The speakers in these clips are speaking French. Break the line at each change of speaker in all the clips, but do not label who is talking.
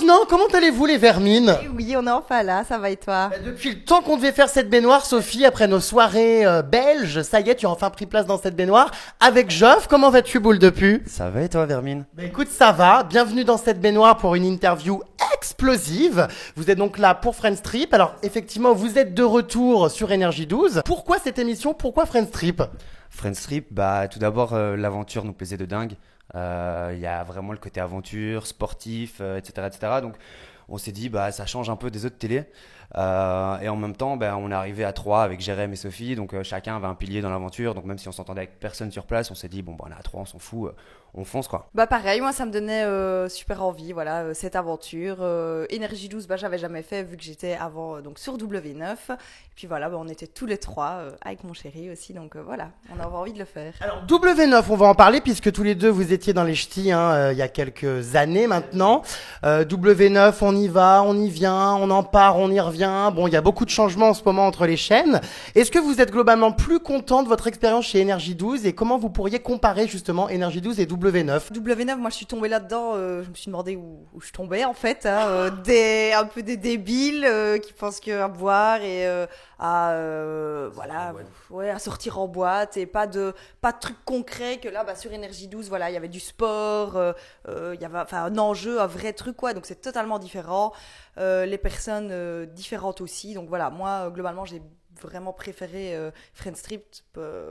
revenant, comment allez-vous les vermines?
Oui, on est enfin là, ça va et toi?
Depuis le temps qu'on devait faire cette baignoire, Sophie, après nos soirées belges, ça y est, tu as enfin pris place dans cette baignoire. Avec Geoff, comment vas-tu, boule de pu?
Ça va et toi, Vermine?
Écoute, ça va. Bienvenue dans cette baignoire pour une interview explosive. Vous êtes donc là pour Friends Trip. Alors, effectivement, vous êtes de retour sur Énergie 12. Pourquoi cette émission? Pourquoi Friends Trip?
Friends Trip, tout d'abord, l'aventure nous plaisait de dingue. Il y a vraiment le côté aventure, sportif, etc., etc. Donc, on s'est dit, ça change un peu des autres télés. Et en même temps, on est arrivé à 3 avec Jérém et Sophie. Donc, chacun avait un pilier dans l'aventure. Donc, même si on s'entendait avec personne sur place, on s'est dit, on est à 3, on s'en fout. On fonce, quoi.
Pareil, moi ça me donnait super envie, voilà, cette aventure. Énergie 12, j'avais jamais fait vu que j'étais avant donc sur W9. Et puis voilà, on était tous les trois avec mon chéri aussi, donc voilà, on avait envie de le faire.
Alors, W9, on va en parler puisque tous les deux vous étiez dans les ch'tis il y a quelques années maintenant. W9, on y va, on y vient, on en part, on y revient. Bon, il y a beaucoup de changements en ce moment entre les chaînes. Est-ce que vous êtes globalement plus content de votre expérience chez Énergie 12 et comment vous pourriez comparer justement Énergie 12 et W9?
W9, moi je suis tombée là-dedans, je me suis demandé où je tombais en fait, un peu des débiles qui pensent qu'à boire et à sortir en boîte et pas de trucs concrets que là sur Énergie 12, voilà, il y avait du sport, il y avait un enjeu, un vrai truc quoi, donc c'est totalement différent, les personnes différentes aussi, donc voilà, moi globalement j'ai vraiment préféré Friends Trip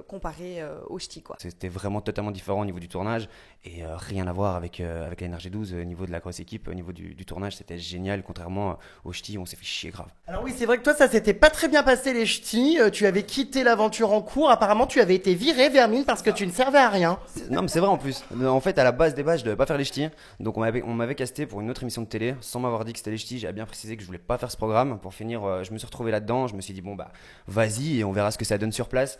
comparé au ch'ti quoi.
C'était vraiment totalement différent au niveau du tournage et rien à voir avec Énergie 12 au niveau de la grosse équipe, au niveau du tournage, c'était génial contrairement au ch'ti où on s'est fait chier grave.
Alors oui, c'est vrai que toi ça s'était pas très bien passé les ch'tis, tu avais quitté l'aventure en cours, apparemment tu avais été viré Vermine parce que tu ne servais à rien.
Non mais c'est vrai en plus. En fait à la base des bases je devais pas faire les ch'tis, donc on m'avait casté pour une autre émission de télé sans m'avoir dit que c'était les ch'tis. J'avais bien précisé que je voulais pas faire ce programme. Pour finir, je me suis retrouvé là-dedans, je me suis dit vas-y et on verra ce que ça donne sur place.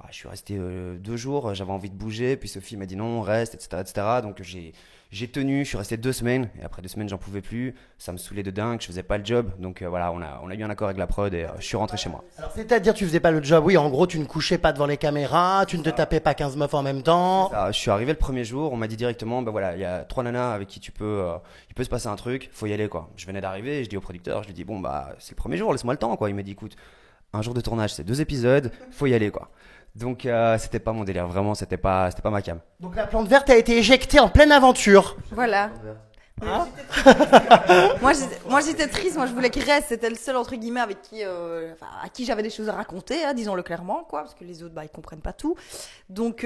Je suis resté 2 jours, j'avais envie de bouger, puis Sophie m'a dit non, on reste, etc., etc. Donc j'ai tenu, je suis resté 2 semaines, et après 2 semaines j'en pouvais plus, ça me saoulait de dingue, je faisais pas le job, donc voilà, on a eu un accord avec la prod et je suis rentré chez moi.
Alors c'est-à-dire tu faisais pas le job, oui, en gros tu ne couchais pas devant les caméras, tu ne te tapais pas 15 meufs en même temps.
Je suis arrivé le premier jour, on m'a dit directement, il y a 3 nanas avec qui il peut se passer un truc, faut y aller quoi. Je venais d'arriver, je dis au producteur, je lui dis c'est le premier jour, laisse-moi le temps quoi. Il m'a dit écoute, un jour de tournage c'est 2 épisodes, faut y aller quoi. Donc c'était pas mon délire, vraiment c'était pas ma cam.
Donc la plante verte a été éjectée en pleine aventure.
Voilà.
Hein
moi j'étais triste, moi je voulais qu'il reste, c'était le seul entre guillemets avec à qui j'avais des choses à raconter, disons-le clairement quoi, parce que les autres ils comprennent pas tout. Donc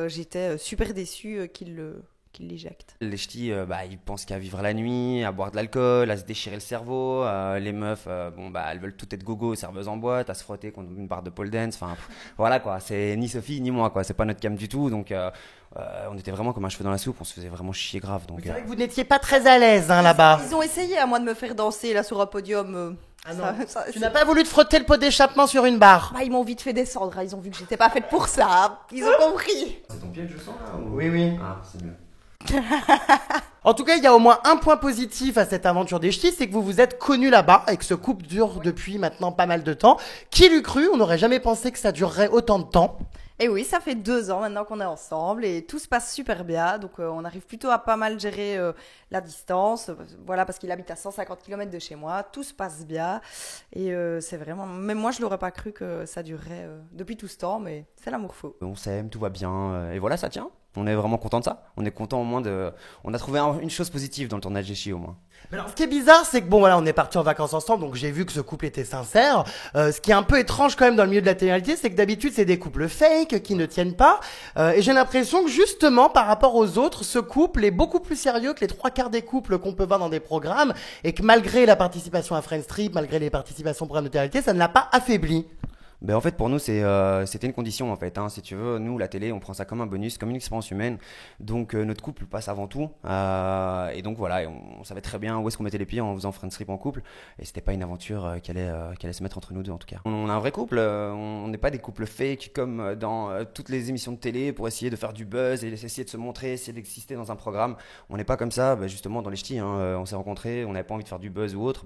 j'étais super déçue qu'il l'éjecte.
Les ch'tis, ils pensent qu'à vivre la nuit, à boire de l'alcool, à se déchirer le cerveau. Les meufs, elles veulent tout être gogo, serveuses en boîte, à se frotter contre une barre de pole dance. Enfin, voilà quoi. C'est ni Sophie ni moi quoi. C'est pas notre cam du tout. Donc, on était vraiment comme un cheveu dans la soupe. On se faisait vraiment chier grave. Donc,
c'est vrai que vous n'étiez pas très à l'aise là-bas.
Ils ont essayé à moi de me faire danser là sur un podium.
Ah non. Tu n'as pas voulu te frotter le pot d'échappement sur une barre?
Ils m'ont vite fait descendre. Ils ont vu que j'étais pas faite pour ça. Ils ont compris.
C'est ton pied que je sens là ou...
Oui.
Ah, c'est mieux.
En tout cas, il y a au moins un point positif à cette aventure des ch'tis, c'est que vous vous êtes connus là-bas et que ce couple dure depuis maintenant pas mal de temps. Qui l'eût cru? On n'aurait jamais pensé que ça durerait autant de temps.
Et oui, ça fait 2 ans maintenant qu'on est ensemble et tout se passe super bien. Donc on arrive plutôt à pas mal gérer la distance. Voilà, parce qu'il habite à 150 km de chez moi. Tout se passe bien. Et c'est vraiment... Même moi, je l'aurais pas cru que ça durerait depuis tout ce temps, mais c'est l'amour fou.
On s'aime, tout va bien. Et voilà, ça tient. On est vraiment content de ça. On est content au moins de... On a trouvé une chose positive dans le tournage des ch'tis au moins.
Mais alors, ce qui est bizarre, c'est que on est partis en vacances ensemble, donc j'ai vu que ce couple était sincère. Ce qui est un peu étrange quand même dans le milieu de la télé-réalité, c'est que d'habitude c'est des couples fake qui ne tiennent pas. Et j'ai l'impression que justement, par rapport aux autres, ce couple est beaucoup plus sérieux que les 3/4 des couples qu'on peut voir dans des programmes, et que malgré la participation à Friends Trip, malgré les participations au programme de télé-réalité, ça ne l'a pas affaibli.
En fait pour nous c'était une condition en fait si tu veux, nous la télé on prend ça comme un bonus, comme une expérience humaine, donc notre couple passe avant tout et donc voilà, on savait très bien où est-ce qu'on mettait les pieds en faisant Friends Trip en couple et c'était pas une aventure qui allait se mettre entre nous deux en tout cas. On a un vrai couple, on n'est pas des couples fake comme dans toutes les émissions de télé pour essayer de faire du buzz et essayer de se montrer, essayer d'exister dans un programme. On n'est pas comme ça, justement dans les ch'tis on s'est rencontrés, on n'avait pas envie de faire du buzz ou autre,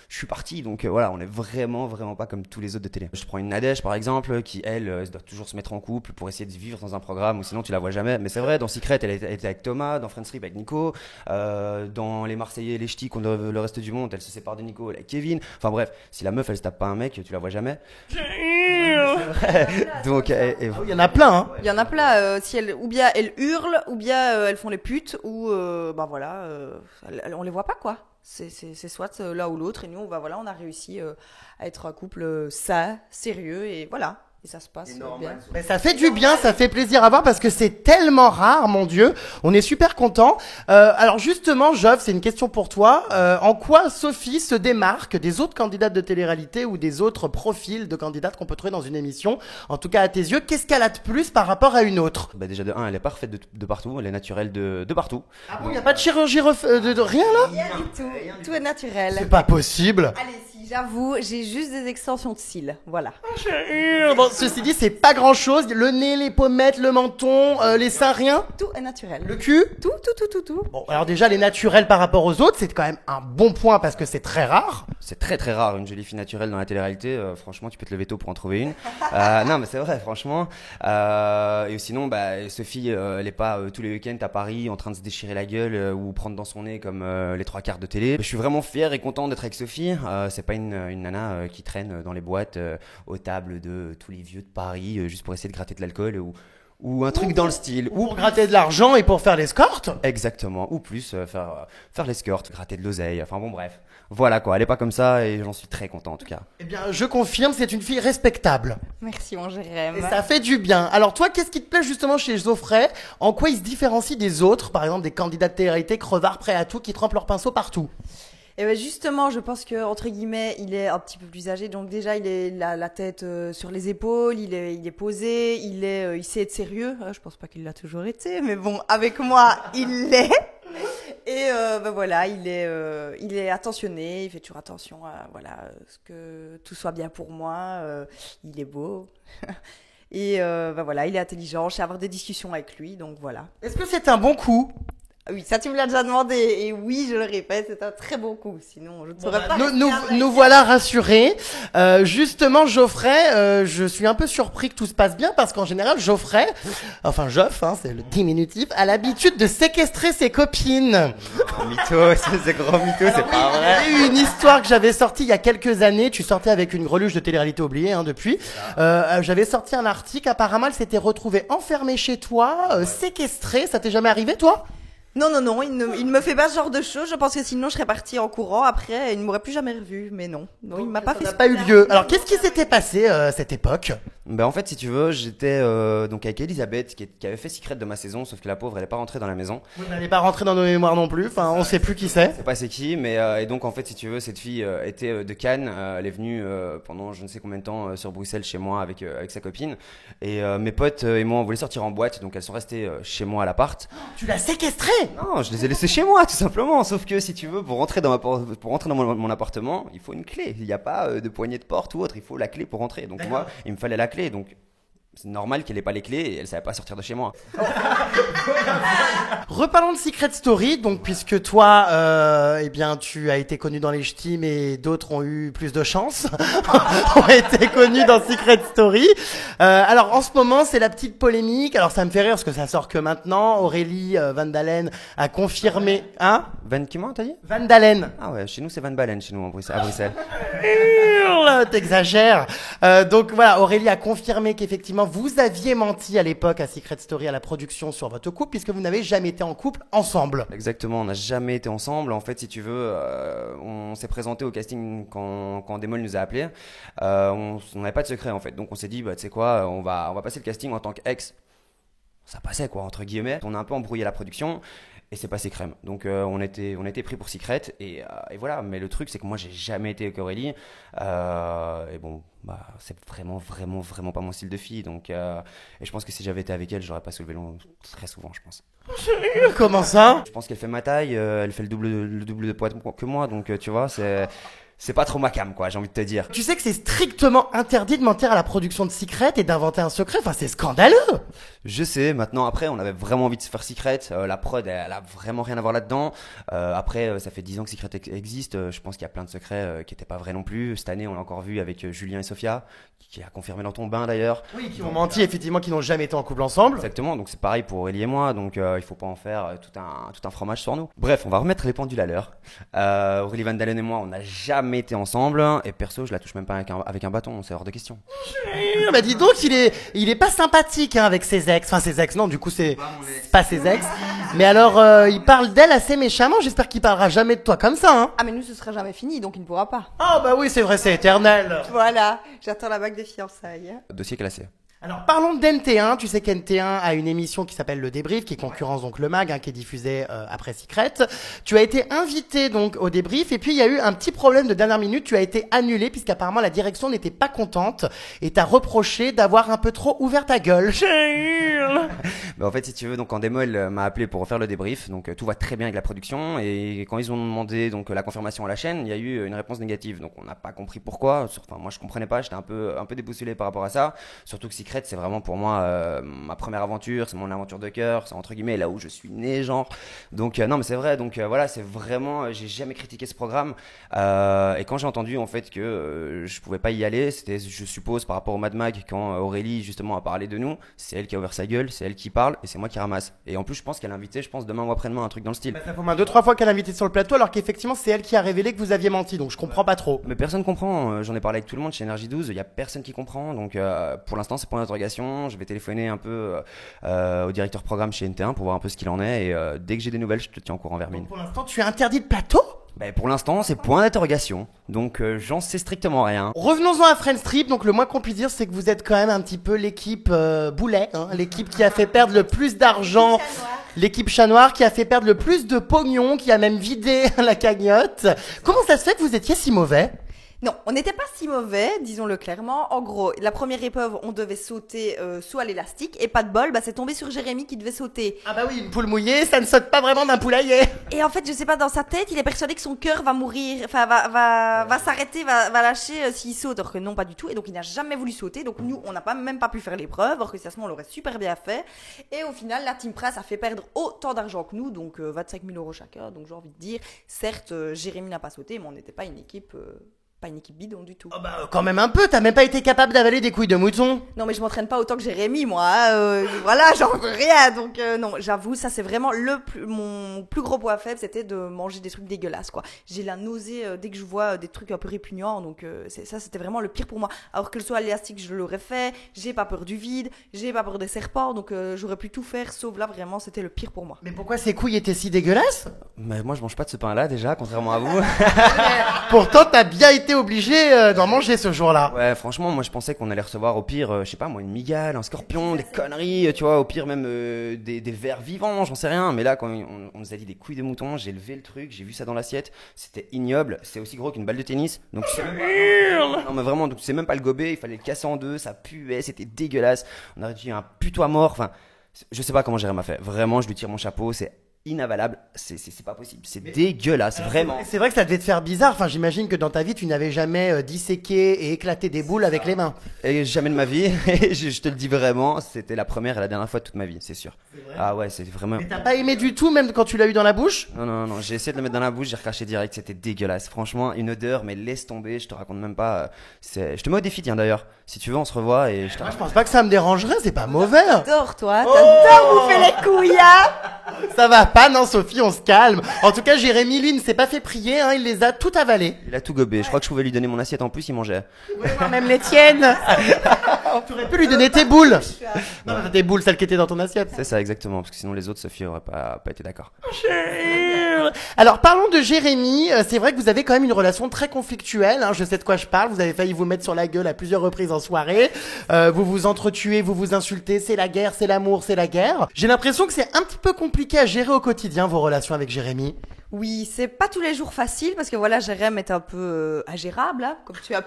je suis parti, donc voilà, on est vraiment pas comme tous les autres de télé. Je prends une Nadège par exemple, qui elle doit toujours se mettre en couple pour essayer de vivre dans un programme, ou sinon tu la vois jamais. Mais c'est vrai, dans Secret, elle était avec Thomas, dans Friends Trip avec Nico, dans Les Marseillais et les Ch'tis, le reste du monde, elle se sépare de Nico, elle est avec Kevin. Enfin bref, si la meuf elle se tape pas un mec, tu la vois jamais. Donc
Il y en a plein, hein.
Il y en a plein, si ou bien elles hurlent, ou bien elles font les putes, ou on les voit pas quoi. C'est soit l'un ou l'autre, et nous on a réussi à être un couple sain, sérieux, et voilà. Et ça se passe bien.
Mais ça fait du bien, ça fait plaisir à voir parce que c'est tellement rare, mon Dieu. On est super contents. Alors justement, Jove, c'est une question pour toi. En quoi Sophie se démarque des autres candidates de télé-réalité ou des autres profils de candidates qu'on peut trouver dans une émission? En tout cas, à tes yeux, qu'est-ce qu'elle a de plus par rapport à une autre?
Bah déjà de 1, elle est parfaite de partout, elle est naturelle de partout.
Ah bon, il n'y a pas de chirurgie de rien là?
Rien du tout. Tout est naturel.
C'est pas possible.
Allez, si j'avoue, j'ai juste des extensions de cils. Voilà.
Bon, ceci dit, c'est pas grand chose. Le nez, les pommettes, le menton, les seins, rien.
Tout est naturel.
Le cul.
Tout.
Bon, alors déjà, les naturels par rapport aux autres, c'est quand même un bon point parce que c'est très rare.
C'est très très rare une jolie fille naturelle dans la télé-réalité. Franchement, tu peux te lever tôt pour en trouver une. Non, mais c'est vrai, franchement. Et sinon, Sophie, elle est pas tous les week-ends à Paris en train de se déchirer la gueule ou prendre dans son nez comme les trois quarts de télé. Je suis vraiment fier et content d'être avec Sophie. C'est pas une nana qui traîne dans les boîtes aux tables de tous les vieux de Paris juste pour essayer de gratter de l'alcool ou un truc dans le style.
Ou pour gratter de l'argent et pour faire l'escorte.
Exactement. Ou plus faire l'escorte, gratter de l'oseille. Enfin bon, bref. Voilà quoi. Elle est pas comme ça et j'en suis très content en tout cas.
Eh bien, je confirme, c'est une fille respectable.
Merci mon Jérém.
Et ça fait du bien. Alors toi, qu'est-ce qui te plaît justement chez Geoffrey? En quoi il se différencie des autres? Par exemple, des candidats de télé-réalité crevards prêts à tout qui trempent leur pinceau partout.
Et ben justement, je pense que entre guillemets, il est un petit peu plus âgé, donc déjà il est la tête sur les épaules, il est posé, il sait être sérieux. Je pense pas qu'il l'a toujours été, mais bon, avec moi, il l'est. Et voilà, il est attentionné, il fait toujours attention à ce que tout soit bien pour moi. Il est beau. Et voilà, il est intelligent. Je sais avoir des discussions avec lui, donc voilà.
Est-ce que c'est un bon coup?
Oui, ça tu me l'as déjà demandé, et oui, je le répète, c'est un très bon coup, sinon je ne saurais pas.
Nous voilà rassurés. Justement, Geoffrey, je suis un peu surpris que tout se passe bien parce qu'en général, Geoffrey, enfin Geoff, c'est le diminutif, a l'habitude de séquestrer ses copines.
Oh, mytho, c'est gros mytho, c'est pas vrai.
Il y a eu une histoire que j'avais sortie il y a quelques années. Tu sortais avec une greluche de télé-réalité oubliée depuis. J'avais sorti un article. Apparemment, elle s'était retrouvée enfermée chez toi, séquestrée. Ça t'est jamais arrivé, toi?
Non, il ne me fait pas ce genre de choses. Je pense que sinon je serais partie en courant après, il ne m'aurait plus jamais revu. Mais non, il m'a pas fait.
Ça n'a pas eu lieu. Alors qu'est-ce qui s'était passé à cette époque?
En fait, si tu veux, j'étais donc avec Elisabeth qui avait fait Secret de ma saison, sauf que la pauvre, elle est pas rentrée dans la maison.
Oui, elle n'est pas rentrée dans nos mémoires non plus. Enfin, on sait plus qui c'est.
C'est pas c'est qui, mais et donc en fait, si tu veux, cette fille était de Cannes. Elle est venue pendant je ne sais combien de temps sur Bruxelles chez moi avec sa copine. Et mes potes et moi, on voulait sortir en boîte, donc elles sont restées chez moi à l'appart.
Tu l'as séquestrée?
Non, je les ai laissées chez moi, tout simplement. Sauf que si tu veux, pour rentrer dans mon appartement, il faut une clé. Il n'y a pas de poignée de porte ou autre. Il faut la clé pour rentrer. Donc moi, il me fallait la clé. Donc c'est normal qu'elle ait pas les clés et elle savait pas sortir de chez moi.
Reparlons de Secret Story, donc puisque toi, tu as été connu dans les ch'tis, mais d'autres ont eu plus de chance, ont été connus dans Secret Story. Alors en ce moment, c'est la petite polémique. Alors ça me fait rire parce que ça sort que maintenant. Aurélie Van Dalen a confirmé,
Van comment t'as dit?
Van Dalen.
Ah ouais, chez nous c'est Van Balen, chez nous à Bruxelles.
T'exagères. Donc voilà, Aurélie a confirmé qu'effectivement vous aviez menti à l'époque à Secret Story, à la production, sur votre couple, puisque vous n'avez jamais été en couple ensemble.
Exactement, on n'a jamais été ensemble. En fait, si tu veux, on s'est présenté au casting quand Demol nous a appelés. On n'avait pas de secret en fait, donc on s'est dit, tu sais quoi, on va passer le casting en tant qu'ex. Ça passait quoi, entre guillemets. On a un peu embrouillé la production. Et c'est passé crème. Donc on était pris pour Secret et voilà. Mais le truc c'est que moi j'ai jamais été avec Aurélie. Et bon, c'est vraiment pas mon style de fille. Donc et je pense que si j'avais été avec elle, j'aurais pas soulevé long très souvent, je pense.
Comment ça?
Je pense qu'elle fait ma taille. Elle fait le double de poids que moi. Donc tu vois, c'est c'est pas trop ma cam, quoi, j'ai envie de te dire.
Tu sais que c'est strictement interdit de mentir à la production de Secret et d'inventer un secret. Enfin, c'est scandaleux.
Je sais, maintenant, après, on avait vraiment envie de se faire Secret. La prod, elle a vraiment rien à voir là-dedans. Après, ça fait 10 ans que Secret existe. Je pense qu'il y a plein de secrets qui étaient pas vrais non plus. Cette année, on l'a encore vu avec Julien et Sophia, qui a confirmé dans ton bain d'ailleurs.
Oui, qui ont menti, effectivement, qui n'ont jamais été en couple ensemble.
Exactement, donc c'est pareil pour Aurélie et moi, donc il faut pas en faire tout un fromage sur nous. Bref, on va remettre les pendules à l'heure. Aurélie Van Dalen et moi, on n'a jamais été ensemble, et perso, je la touche même pas avec un bâton, c'est hors de question.
Bah dis donc, il est pas sympathique hein, avec ses ex. Enfin, ses ex, non, du coup, c'est pas ses ex. Mais alors, il parle d'elle assez méchamment, j'espère qu'il parlera jamais de toi comme ça, hein.
Ah, mais nous, ce sera jamais fini, donc il ne pourra pas.
Oh bah oui, c'est vrai, c'est éternel.
Voilà, j'attends la bague des fiançailles.
Dossier classé.
Alors parlons d'NT1, tu sais qu'NT1 a une émission qui s'appelle Le Débrief, qui concurrence donc le mag, hein, qui est diffusée après Secret. Tu as été invité donc au débrief et puis il y a eu un petit problème de dernière minute, tu as été annulé puisqu'apparemment la direction n'était pas contente et t'a reproché d'avoir un peu trop ouvert ta gueule.
Bah en fait, si tu veux, donc Endemol m'a appelé pour refaire le débrief, donc tout va très bien avec la production, et quand ils ont demandé donc la confirmation à la chaîne, il y a eu une réponse négative, donc on n'a pas compris pourquoi. Enfin, moi je comprenais pas, j'étais un peu déboussolé par rapport à ça, surtout que Secret c'est vraiment pour moi ma première aventure, c'est mon aventure de cœur, c'est entre guillemets là où je suis né, genre. Donc non mais c'est vrai, donc voilà, c'est vraiment, j'ai jamais critiqué ce programme, et quand j'ai entendu en fait que je pouvais pas y aller, c'était, je suppose, par rapport au Mad Mag, quand Aurélie justement a parlé de nous, c'est elle qui a ouvert sa gueule, c'est elle qui parle et c'est moi qui ramasse. Et en plus, je pense qu'elle a invité, demain ou après-demain, un truc dans le style.
Bah, ça fait au moins 2-3 fois qu'elle a invité sur le plateau alors qu'effectivement c'est elle qui a révélé que vous aviez menti, donc je comprends pas trop.
Mais personne comprend, j'en ai parlé avec tout le monde chez Energy 12, il y a personne qui comprend, donc pour l'instant c'est point d'interrogation. Je vais téléphoner un peu au directeur programme chez NT1 pour voir un peu ce qu'il en est, et dès que j'ai des nouvelles, je te tiens au courant, Vermine.
Donc, pour l'instant tu es interdit de plateau?
Ben, pour l'instant, c'est point d'interrogation, donc j'en sais strictement rien.
Revenons-en à Friends Trip, donc le moins qu'on puisse dire c'est que vous êtes quand même un petit peu l'équipe boulet, hein, l'équipe qui a fait perdre le plus d'argent, l'équipe chat noir qui a fait perdre le plus de pognon, qui a même vidé la cagnotte. Comment ça se fait que vous étiez si mauvais?
Non, on n'était pas si mauvais, disons-le clairement. En gros, la première épreuve, on devait sauter sous à l'élastique et pas de bol, bah c'est tombé sur Jérémy qui devait sauter.
Ah bah oui, une poule mouillée, ça ne saute pas vraiment d'un poulailler.
Et en fait, je sais pas, dans sa tête, il est persuadé que son cœur va mourir, enfin va s'arrêter, va lâcher s'il saute, alors que non, pas du tout. Et donc il n'a jamais voulu sauter. Donc nous, on n'a même pas pu faire l'épreuve, alors que si à ce moment on l'aurait super bien fait. Et au final, la Team Press a fait perdre autant d'argent que nous, donc 25 000 € chacun. Donc j'ai envie de dire, certes, Jérémy n'a pas sauté, mais on n'était pas une équipe. Pas une équipe bidon du tout.
Oh bah quand même un peu, t'as même pas été capable d'avaler des couilles de mouton.
Non mais je m'entraîne pas autant que Jérémy moi, hein, voilà, j'en veux rien, donc non, j'avoue, ça c'est vraiment mon plus gros point faible, c'était de manger des trucs dégueulasses quoi. J'ai la nausée dès que je vois des trucs un peu répugnants, donc ça c'était vraiment le pire pour moi. Alors que le saut à l'élastique je l'aurais fait, j'ai pas peur du vide, j'ai pas peur des serpents, donc j'aurais pu tout faire, sauf là vraiment c'était le pire pour moi.
Mais pourquoi ces couilles étaient si dégueulasses?
Mais moi je mange pas de ce pain là déjà, contrairement à vous.
Pourtant t'as bien été obligé d'en manger ce jour-là.
Ouais, franchement, moi je pensais qu'on allait recevoir au pire, je sais pas moi, une migale, un scorpion, des conneries, tu vois, au pire même des vers vivants, j'en sais rien. Mais là, quand on nous a dit des couilles de mouton, j'ai levé le truc, j'ai vu ça dans l'assiette, c'était ignoble, c'est aussi gros qu'une balle de tennis. Donc non mais vraiment, donc c'est même pas le gober, il fallait le casser en deux, ça puait, c'était dégueulasse. On aurait dû un putois mort, enfin, je sais pas comment Jérém a fait. Vraiment, je lui tire mon chapeau, c'est inavalable, c'est pas possible, c'est dégueulasse, vraiment.
C'est vrai que ça devait te faire bizarre, enfin j'imagine que dans ta vie tu n'avais jamais disséqué et éclaté des boules avec les mains.
Et jamais de ma vie, et je te le dis vraiment, c'était la première et la dernière fois de toute ma vie, c'est sûr. Ah ouais, c'est vraiment...
Mais t'as pas aimé du tout même quand tu l'as eu dans la bouche?
Non, j'ai essayé de le mettre dans la bouche, j'ai recraché direct, c'était dégueulasse, franchement, une odeur, mais laisse tomber, je te raconte même pas, je te mets au défi, tiens d'ailleurs, si tu veux on se revoit et je te
Moi je pense pas que ça me dérangerait, c'est pas mauvais.
T'adores toi, t'adores bouffer les couilles, hein.
Ça va pas, non Sophie, on se calme. En tout cas, Jérémy, lui, ne s'est pas fait prier, hein, il les a tout avalés.
Il a tout gobé, je crois que je pouvais lui donner mon assiette en plus, il mangeait.
Oui, moi même les tiennes. Tu aurais pu lui donner tes boules. Non, tes boules, celles qui étaient dans ton assiette.
C'est ça, exactement, parce que sinon les autres, Sophie aurait pas été d'accord.
Alors, parlons de Jérémy. C'est vrai que vous avez quand même une relation très conflictuelle, hein, je sais de quoi je parle. Vous avez failli vous mettre sur la gueule à plusieurs reprises en soirée. Vous vous entretuez, vous vous insultez, c'est la guerre, c'est l'amour, c'est la guerre. J'ai l'impression que c'est un petit peu compliqué à gérer au quotidien, vos relations avec Jérémy.
Oui, c'est pas tous les jours facile parce que voilà, Jérém est un peu ingérable, hein, comme tu as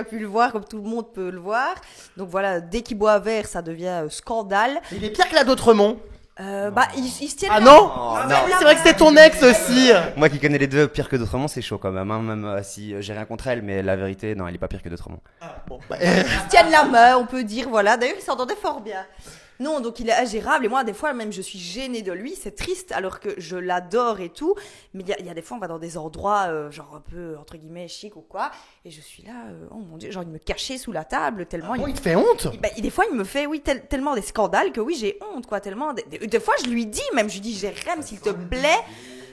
pu le voir, comme tout le monde peut le voir. Donc voilà, dès qu'il boit un verre, ça devient scandale.
Il est pire que la d'Autremont.
Ils se tiennent
Ah
là.
non,
Oh,
Ah,
non.
oui, c'est vrai que c'est ton ex aussi.
Moi qui connais les deux, pire que d'autrement, c'est chaud quand même. Hein, même si j'ai rien contre elle, mais la vérité, non, elle est pas pire que d'autrement.
Bon,
Ils se tiennent la main, on peut dire, voilà. D'ailleurs, ils s'entendaient fort bien. Non, donc il est ingérable et moi des fois même je suis gênée de lui, c'est triste alors que je l'adore et tout, mais il y a des fois on va dans des endroits genre un peu entre guillemets chic ou quoi et je suis là, oh mon dieu, j'ai envie de me cacher sous la table tellement
il te fait honte.
des fois il me fait tellement des scandales que oui j'ai honte quoi, tellement des fois je lui dis même, je lui dis Jérém s'il te plaît,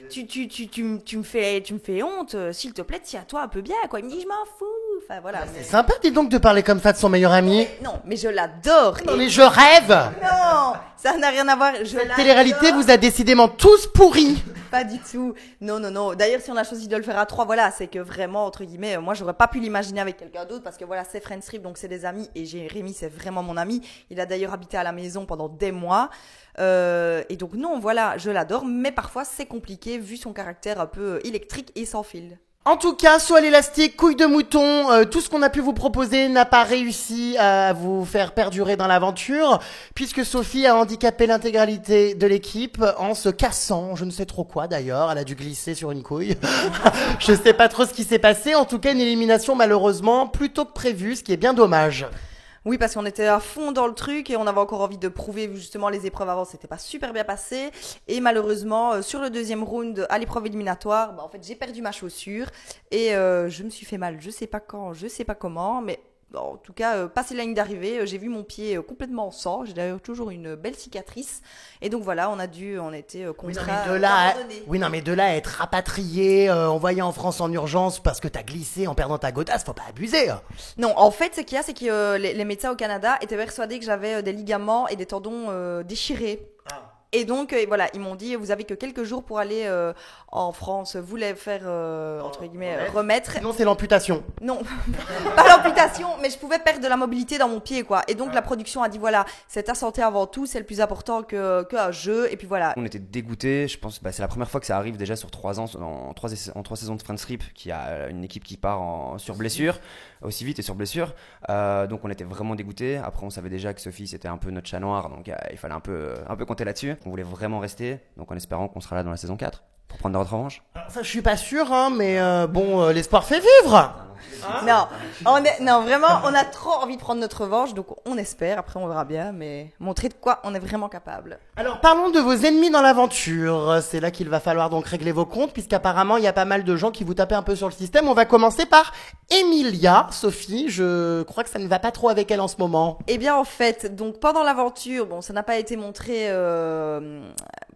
tu me fais honte, s'il te plaît tiens-toi un peu bien quoi, il me dit je m'en fous, enfin voilà.
C'est sympa, dis donc, de parler comme ça de son meilleur ami.
Non, mais je l'adore.
Non, mais je rêve.
Non, ça n'a rien à voir.
Cette télé-réalité vous a décidément tous pourris.
Pas du tout. Non. D'ailleurs, si on a choisi de le faire à 3, voilà, c'est que vraiment, entre guillemets, moi, j'aurais pas pu l'imaginer avec quelqu'un d'autre parce que voilà, c'est Friends Trip, donc c'est des amis et Jérémy, c'est vraiment mon ami. Il a d'ailleurs habité à la maison pendant des mois. Et donc, non, voilà, je l'adore, mais parfois, c'est compliqué vu son caractère un peu électrique et sans fil.
En tout cas, soit l'élastique, couille de mouton, tout ce qu'on a pu vous proposer n'a pas réussi à vous faire perdurer dans l'aventure, puisque Sophie a handicapé l'intégralité de l'équipe en se cassant, je ne sais trop quoi d'ailleurs, elle a dû glisser sur une couille. Je sais pas trop ce qui s'est passé, en tout cas une élimination malheureusement plus tôt que prévu, ce qui est bien dommage.
Oui, parce qu'on était à fond dans le truc et on avait encore envie de prouver justement les épreuves avant, c'était pas super bien passé. Et malheureusement, sur le deuxième round, à l'épreuve éliminatoire, en fait, j'ai perdu ma chaussure et je me suis fait mal. Je sais pas quand, je sais pas comment, mais en tout cas, passé la ligne d'arrivée, j'ai vu mon pied complètement en sang. J'ai d'ailleurs toujours une belle cicatrice. Et donc voilà, on était contraints d'abandonner.
Oui, non, mais de là à être rapatrié, envoyé en France en urgence parce que t'as glissé en perdant ta godasse, faut pas abuser.
Non, en fait, ce qu'il y a, c'est que les médecins au Canada étaient persuadés que j'avais des ligaments et des tendons déchirés. Et donc, voilà, ils m'ont dit, vous avez que quelques jours pour aller en France, vous les faire, entre guillemets, remettre.
Sinon, c'est l'amputation.
Non, pas l'amputation, mais je pouvais perdre de la mobilité dans mon pied, quoi. Et donc, la production a dit, voilà, c'est ta santé avant tout, c'est le plus important qu'un jeu. Et puis voilà.
On était dégoûtés, je pense, c'est la première fois que ça arrive déjà sur 3 ans, en 3 saisons de Friends Trip, qu'il y a une équipe qui part sur blessure, aussi vite et sur blessure. Donc on était vraiment dégoûtés. Après, on savait déjà que Sophie, c'était un peu notre chat noir, donc il fallait un peu compter là-dessus. On voulait vraiment rester, donc en espérant qu'on sera là dans la saison 4 pour prendre notre revanche.
Ça, je suis pas sûr, hein, mais l'espoir fait vivre.
Non, vraiment, on a trop envie de prendre notre revanche, donc on espère, après on verra bien, mais montrer de quoi on est vraiment capable.
Alors parlons de vos ennemis dans l'aventure. C'est là qu'il va falloir donc régler vos comptes, puisqu'apparemment il y a pas mal de gens qui vous tapent un peu sur le système. On va commencer par Emilia. Sophie, je crois que ça ne va pas trop avec elle en ce moment.
Eh bien en fait, donc pendant l'aventure, bon ça n'a pas été montré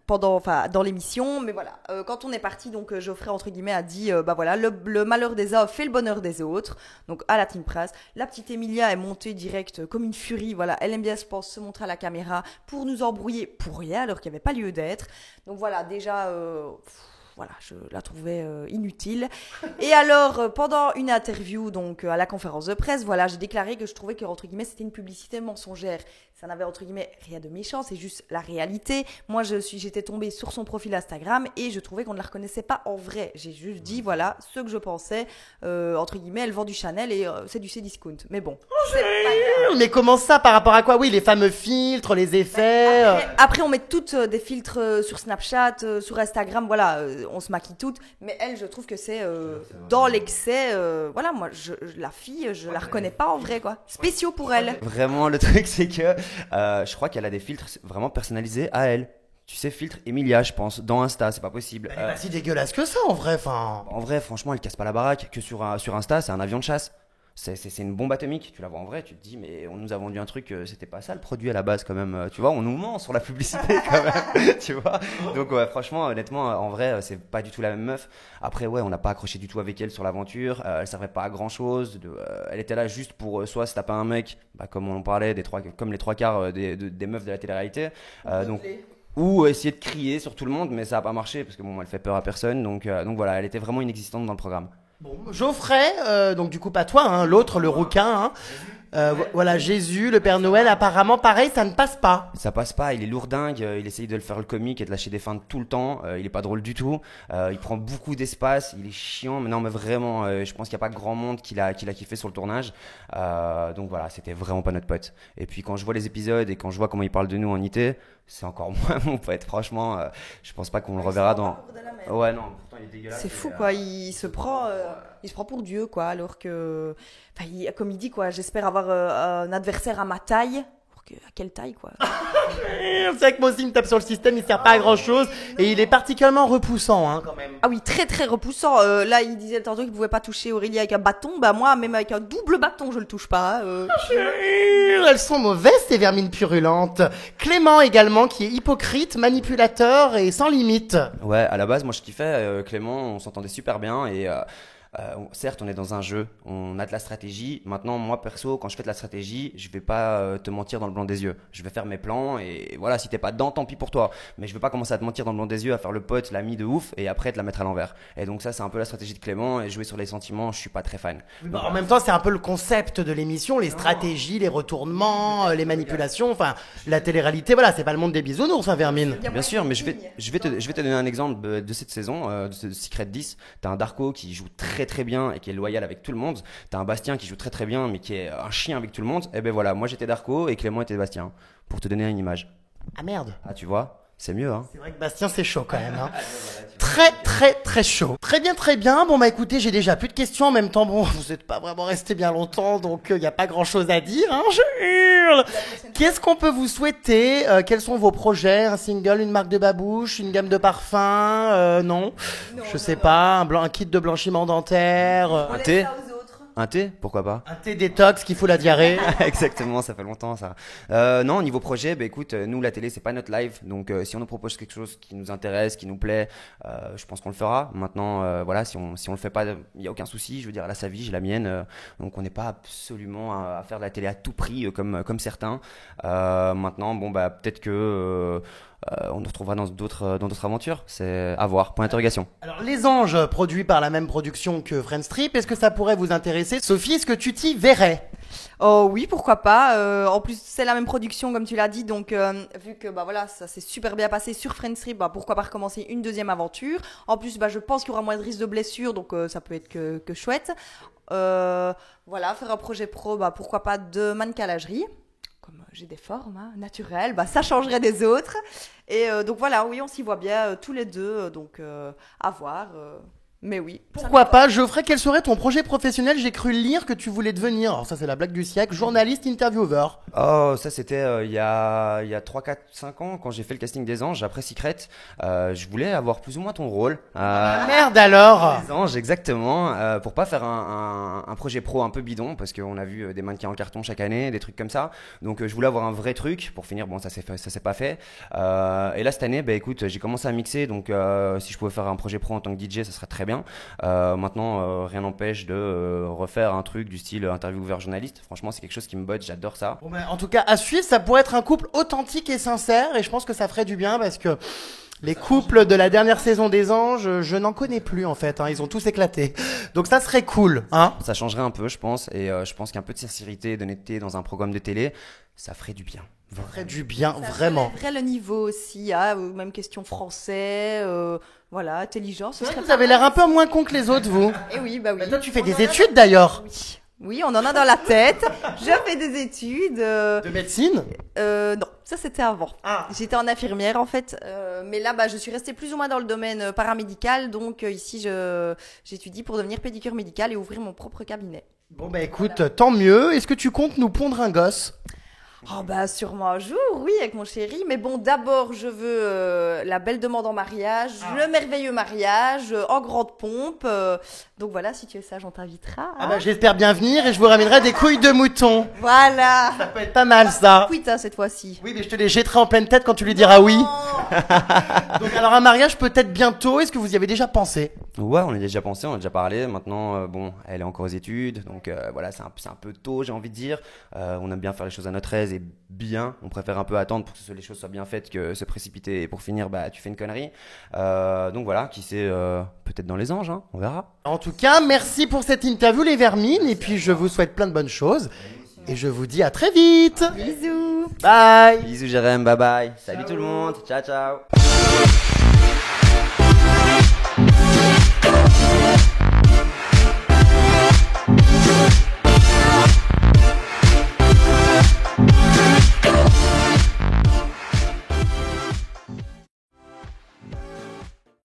dans l'émission, mais voilà, quand on est parti, donc Geoffrey entre guillemets a dit, voilà, le malheur des uns fait le bonheur des autres, donc à la Team Prince. La petite Emilia est montée direct comme une furie, voilà, elle aime bien, je pense, se montrer à la caméra pour nous embrouiller pour rien alors qu'il n'y avait pas lieu d'être. Donc voilà, déjà, voilà, je la trouvais inutile. Et alors, pendant une interview, donc à la conférence de presse, voilà, j'ai déclaré que je trouvais que entre guillemets c'était une publicité mensongère. Ça n'avait entre guillemets rien de méchant, c'est juste la réalité. Moi, j'étais tombée sur son profil Instagram et je trouvais qu'on ne la reconnaissait pas en vrai. J'ai juste dit voilà ce que je pensais. Entre guillemets, elle vend du Chanel et c'est du Cdiscount. Mais bon, c'est pas grave.
Mais comment ça, par rapport à quoi? Oui, les fameux filtres, les effets.
Après, on met toutes des filtres sur Snapchat, sur Instagram, voilà, on se maquille toutes. Mais elle, je trouve que c'est dans l'excès. Voilà, moi, la fille, je la reconnais pas en vrai, quoi. Spéciaux pour elle.
Vraiment, le truc, c'est que je crois qu'elle a des filtres vraiment personnalisés à elle. Tu sais, filtre Emilia, je pense, dans Insta, c'est pas possible.
Elle est pas si dégueulasse que ça, en vrai, enfin.
En vrai, franchement, elle casse pas la baraque. Que sur Insta, c'est un avion de chasse. C'est une bombe atomique. Tu la vois en vrai, tu te dis, mais on nous a vendu un truc, c'était pas ça le produit à la base quand même. Tu vois, on nous ment sur la publicité quand même. Tu vois. Donc, ouais, franchement, honnêtement, en vrai, c'est pas du tout la même meuf. Après, ouais, on n'a pas accroché du tout avec elle sur l'aventure. Elle servait pas à grand chose. Elle était là juste pour soit se taper un mec, comme on en parlait, comme les 3/4 des meufs de la télé-réalité. Ou essayer de crier sur tout le monde, mais ça a pas marché parce que bon, elle fait peur à personne. Donc voilà, elle était vraiment inexistante dans le programme.
Bon, Geoffrey, donc du coup pas toi, hein, l'autre, le rouquin, hein. Voilà, Jésus, le Père Noël, apparemment, pareil, ça ne passe pas.
Ça passe pas, il est lourdingue, il essaye de le faire le comique et de lâcher des feintes tout le temps, il est pas drôle du tout, il prend beaucoup d'espace, il est chiant, mais non mais vraiment, je pense qu'il y a pas grand monde qui l'a kiffé sur le tournage, donc voilà, c'était vraiment pas notre pote. Et puis quand je vois les épisodes et quand je vois comment il parle de nous en IT, c'est encore moins mon pote, franchement, je pense pas qu'on le reverra dans... Ouais non, pourtant il est dégueulasse.
C'est fou quoi, il se prend pour Dieu quoi, alors que, enfin, comme il dit quoi, j'espère avoir un adversaire à ma taille. À quelle taille quoi?
C'est vrai que moi aussi, il me tape sur le système, il sert pas à grand chose. Et il est particulièrement repoussant, hein, quand même.
Ah oui, très très repoussant. Là, il disait tantôt qu'il pouvait pas toucher Aurélie avec un bâton. Bah moi, même avec un double bâton, je le touche pas.
Elles sont mauvaises, ces vermines purulentes. Clément également, qui est hypocrite, manipulateur et sans limite.
Ouais, à la base, moi je kiffais Clément, on s'entendait super bien et... certes, on est dans un jeu, on a de la stratégie. Maintenant, moi perso, quand je fais de la stratégie, je vais pas te mentir dans le blanc des yeux. Je vais faire mes plans et voilà, si t'es pas dedans, tant pis pour toi. Mais je vais pas commencer à te mentir dans le blanc des yeux, à faire le pote, l'ami de ouf et après te la mettre à l'envers. Et donc ça, c'est un peu la stratégie de Clément et jouer sur les sentiments, je suis pas très fan.
Bon, en même temps, c'est un peu le concept de l'émission, les stratégies, les retournements, les manipulations. Enfin, la télé-réalité, voilà, c'est pas le monde des bisounours, hein, vermine.
Bien sûr, mais je vais te donner un exemple de cette saison, de ce Secret 10. T'as un Darko qui joue très bien et qui est loyal avec tout le monde. T'as un Bastien qui joue très bien mais qui est un chien avec tout le monde. Et ben voilà, moi j'étais Darko et Clément était Bastien. Pour te donner une image.
Ah merde.
Ah tu vois, c'est mieux hein.
C'est vrai que Bastien c'est chaud quand même hein. Très chaud. Très bien. Bon bah écoutez, j'ai déjà plus de questions en même temps. Bon, vous êtes pas vraiment resté bien longtemps donc y a pas grand chose à dire hein. Je hurle. Qu'est-ce qu'on peut vous souhaiter? Quels sont vos projets? Un single, une marque de babouche, une gamme de parfums? Non. Je sais pas, un kit de blanchiment dentaire.
Un thé? Un thé? Pourquoi pas?
Un thé détox qui fout la diarrhée.
Exactement, ça fait longtemps ça. Non, niveau projet, bah écoute, nous la télé c'est pas notre live, donc si on nous propose quelque chose qui nous intéresse, qui nous plaît, je pense qu'on le fera. Maintenant, voilà, si on le fait pas, il y a aucun souci. Je veux dire, elle a sa vie, j'ai la mienne, donc on n'est pas absolument à faire de la télé à tout prix comme certains. Maintenant, bon bah peut-être que on nous retrouvera dans d'autres aventures. C'est à voir. Point d'interrogation.
Alors, Les Anges, produit par la même production que Friends Trip, est-ce que ça pourrait vous intéresser? Sophie, est-ce que tu t'y verrais?
Oh oui, pourquoi pas. En plus, c'est la même production comme tu l'as dit, donc vu que bah voilà, ça s'est super bien passé sur Friends Trip, bah pourquoi pas recommencer une deuxième aventure. En plus, bah je pense qu'il y aura moins de risques de blessures, donc ça peut être que chouette. Voilà, faire un projet pro, bah pourquoi pas de mannequin-lingerie. Comme j'ai des formes naturelles, bah ça changerait des autres. Et donc voilà, oui, on s'y voit bien tous les deux, donc à voir. Mais oui.
Pourquoi pas, Geoffrey, quel serait ton projet professionnel? J'ai cru lire que tu voulais devenir, alors ça c'est la blague du siècle, journaliste intervieweur.
Oh, ça c'était il y a 3, 4, 5 ans quand j'ai fait le casting des Anges après Secret. Je voulais avoir plus ou moins ton rôle.
Merde alors.
Les Anges, exactement. Pour pas faire un projet pro un peu bidon, parce qu'on a vu des mannequins en carton chaque année, des trucs comme ça. Donc je voulais avoir un vrai truc. Pour finir, bon ça s'est pas fait. Et là cette année, bah écoute, j'ai commencé à mixer. Donc si je pouvais faire un projet pro en tant que DJ, ça serait très bien. Maintenant, rien n'empêche de refaire un truc du style intervieweur journaliste. Franchement, c'est quelque chose qui me botte, j'adore ça.
Bon, en tout cas, à suivre, ça pourrait être un couple authentique et sincère, et je pense que ça ferait du bien parce que les couples de la dernière saison des Anges, je n'en connais plus en fait, hein, ils ont tous éclaté. Donc ça serait cool, hein.
Ça changerait un peu, je pense, et je pense qu'un peu de sincérité, d'honnêteté dans un programme de télé, ça ferait du bien.
Ça ferait du bien, vraiment.
Ça ferait le niveau aussi, même question français, voilà, intelligence.
Vous avez l'air un peu moins con que les autres, vous.
Et oui, bah oui.
Bah, toi, tu fais des études d'ailleurs.
Oui, on en a dans la tête. Je fais des études.
De médecine?
Non, ça c'était avant.
Ah.
J'étais en infirmière en fait, mais là bah je suis restée plus ou moins dans le domaine paramédical, donc ici j'étudie pour devenir pédicure médicale et ouvrir mon propre cabinet.
Bon bah écoute, voilà. Tant mieux. Est-ce que tu comptes nous pondre un gosse?
Oh bah sûrement un jour, oui, avec mon chéri. Mais bon, d'abord, je veux la belle demande en mariage, le merveilleux mariage, en grande pompe. Donc voilà, si tu es sage, on t'invitera.
Ah bah j'espère bien venir et je vous ramènerai des couilles de mouton.
Voilà.
Ça peut être pas mal ça.
Oui, cette fois-ci.
Oui, mais je te les jetterai en pleine tête quand tu lui diras oui. Donc alors un mariage peut-être bientôt, est-ce que vous y avez déjà pensé?
Ouais, on y a déjà pensé, on a déjà parlé. Maintenant, bon, elle est encore aux études, donc voilà, c'est un peu tôt, j'ai envie de dire. On aime bien faire les choses à notre aise et bien. On préfère un peu attendre pour que les choses soient bien faites que se précipiter et pour finir, bah, tu fais une connerie. Donc voilà, qui sait, peut-être dans les Anges, hein, on verra.
En tout cas, merci pour cette interview, les vermines, et puis je vous souhaite plein de bonnes choses. et je vous dis à très vite.
Bisous.
Bye.
Bisous Jérém, bye bye. Salut tout le monde. Ciao, ciao.